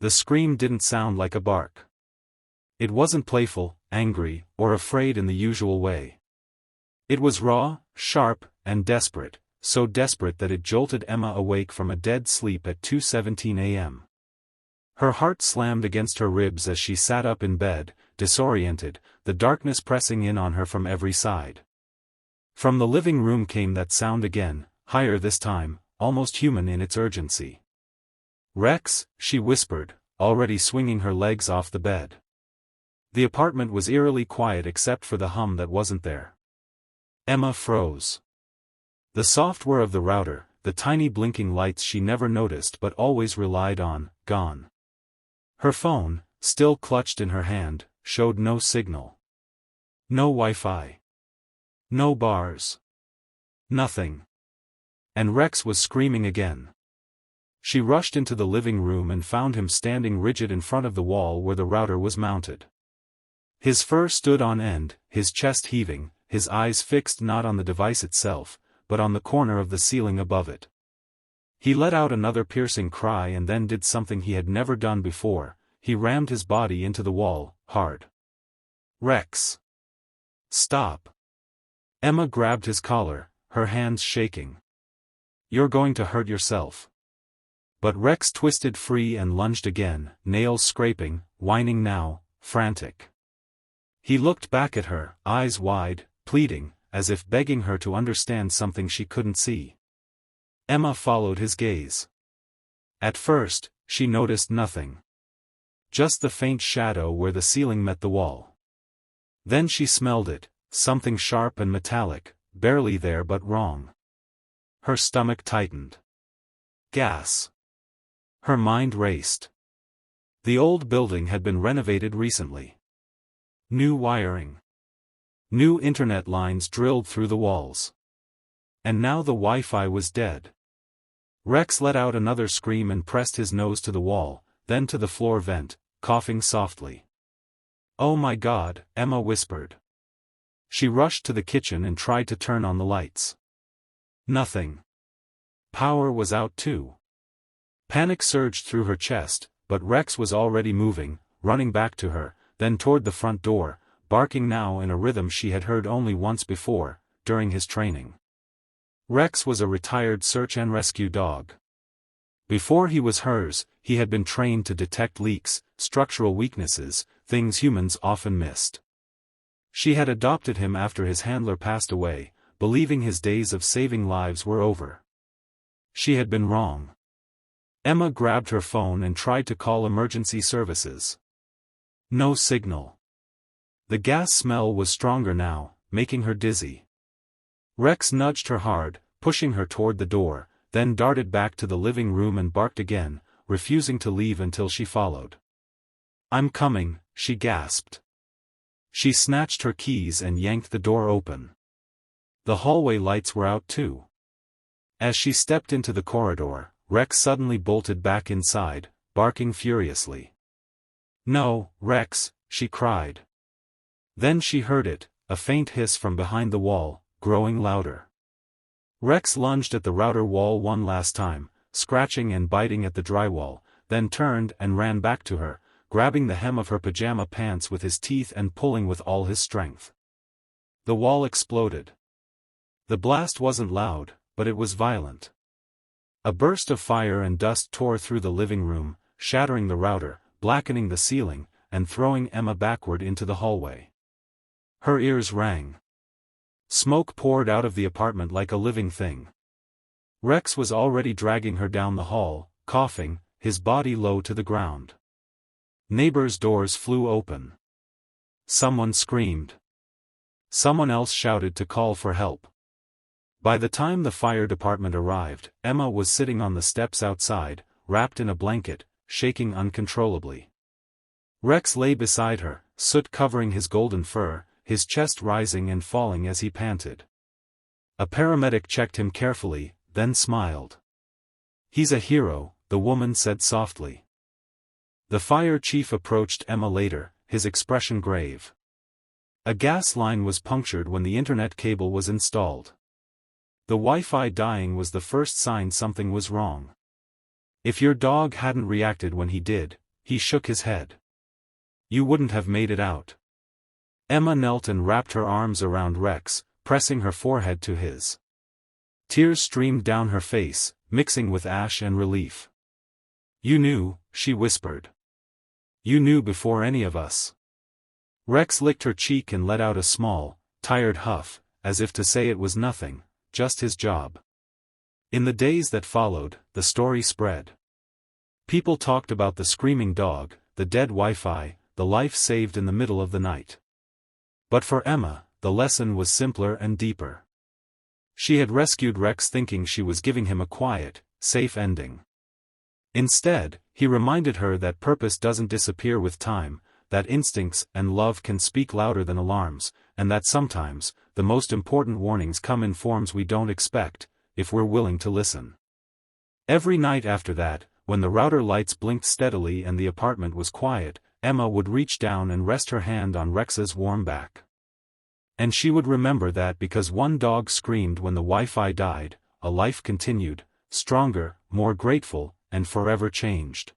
The scream didn't sound like a bark. It wasn't playful, angry, or afraid in the usual way. It was raw, sharp, and desperate, so desperate that it jolted Emma awake from a dead sleep at 2:17 a.m. Her heart slammed against her ribs as she sat up in bed, disoriented, the darkness pressing in on her from every side. From the living room came that sound again, higher this time, almost human in its urgency. "Rex," she whispered, already swinging her legs off the bed. The apartment was eerily quiet except for the hum that wasn't there. Emma froze. The soft whir of the router, the tiny blinking lights she never noticed but always relied on, gone. Her phone, still clutched in her hand, showed no signal. No Wi-Fi. No bars. Nothing. And Rex was screaming again. She rushed into the living room and found him standing rigid in front of the wall where the router was mounted. His fur stood on end, his chest heaving, his eyes fixed not on the device itself, but on the corner of the ceiling above it. He let out another piercing cry and then did something he had never done before. He rammed his body into the wall, hard. "Rex! Stop!" Emma grabbed his collar, her hands shaking. "You're going to hurt yourself." But Rex twisted free and lunged again, nails scraping, whining now, frantic. He looked back at her, eyes wide, pleading, as if begging her to understand something she couldn't see. Emma followed his gaze. At first, she noticed nothing. Just the faint shadow where the ceiling met the wall. Then she smelled it, something sharp and metallic, barely there but wrong. Her stomach tightened. Gas. Her mind raced. The old building had been renovated recently. New wiring. New internet lines drilled through the walls. And now the Wi-Fi was dead. Rex let out another scream and pressed his nose to the wall, then to the floor vent, coughing softly. "Oh my God," Emma whispered. She rushed to the kitchen and tried to turn on the lights. Nothing. Power was out too. Panic surged through her chest, but Rex was already moving, running back to her, then toward the front door, barking now in a rhythm she had heard only once before, during his training. Rex was a retired search and rescue dog. Before he was hers, he had been trained to detect leaks, structural weaknesses, things humans often missed. She had adopted him after his handler passed away, believing his days of saving lives were over. She had been wrong. Emma grabbed her phone and tried to call emergency services. No signal. The gas smell was stronger now, making her dizzy. Rex nudged her hard, pushing her toward the door, then darted back to the living room and barked again, refusing to leave until she followed. "I'm coming," she gasped. She snatched her keys and yanked the door open. The hallway lights were out too. As she stepped into the corridor, Rex suddenly bolted back inside, barking furiously. "No, Rex," she cried. Then she heard it, a faint hiss from behind the wall, growing louder. Rex lunged at the router wall one last time, scratching and biting at the drywall, then turned and ran back to her, grabbing the hem of her pajama pants with his teeth and pulling with all his strength. The wall exploded. The blast wasn't loud, but it was violent. A burst of fire and dust tore through the living room, shattering the router, blackening the ceiling, and throwing Emma backward into the hallway. Her ears rang. Smoke poured out of the apartment like a living thing. Rex was already dragging her down the hall, coughing, his body low to the ground. Neighbors' doors flew open. Someone screamed. Someone else shouted to call for help. By the time the fire department arrived, Emma was sitting on the steps outside, wrapped in a blanket, shaking uncontrollably. Rex lay beside her, soot covering his golden fur, his chest rising and falling as he panted. A paramedic checked him carefully, then smiled. "He's a hero," the woman said softly. The fire chief approached Emma later, his expression grave. A gas line was punctured when the internet cable was installed. The Wi-Fi dying was the first sign something was wrong. If your dog hadn't reacted when he did, he shook his head. You wouldn't have made it out. Emma knelt and wrapped her arms around Rex, pressing her forehead to his. Tears streamed down her face, mixing with ash and relief. You knew, she whispered. You knew before any of us. Rex licked her cheek and let out a small, tired huff, as if to say it was nothing, just his job. In the days that followed, the story spread. People talked about the screaming dog, the dead Wi-Fi, the life saved in the middle of the night. But for Emma, the lesson was simpler and deeper. She had rescued Rex thinking she was giving him a quiet, safe ending. Instead, he reminded her that purpose doesn't disappear with time, that instincts and love can speak louder than alarms, and that sometimes, the most important warnings come in forms we don't expect, if we're willing to listen. Every night after that, when the router lights blinked steadily and the apartment was quiet, Emma would reach down and rest her hand on Rex's warm back. And she would remember that because one dog screamed when the Wi-Fi died, a life continued, stronger, more grateful, and forever changed.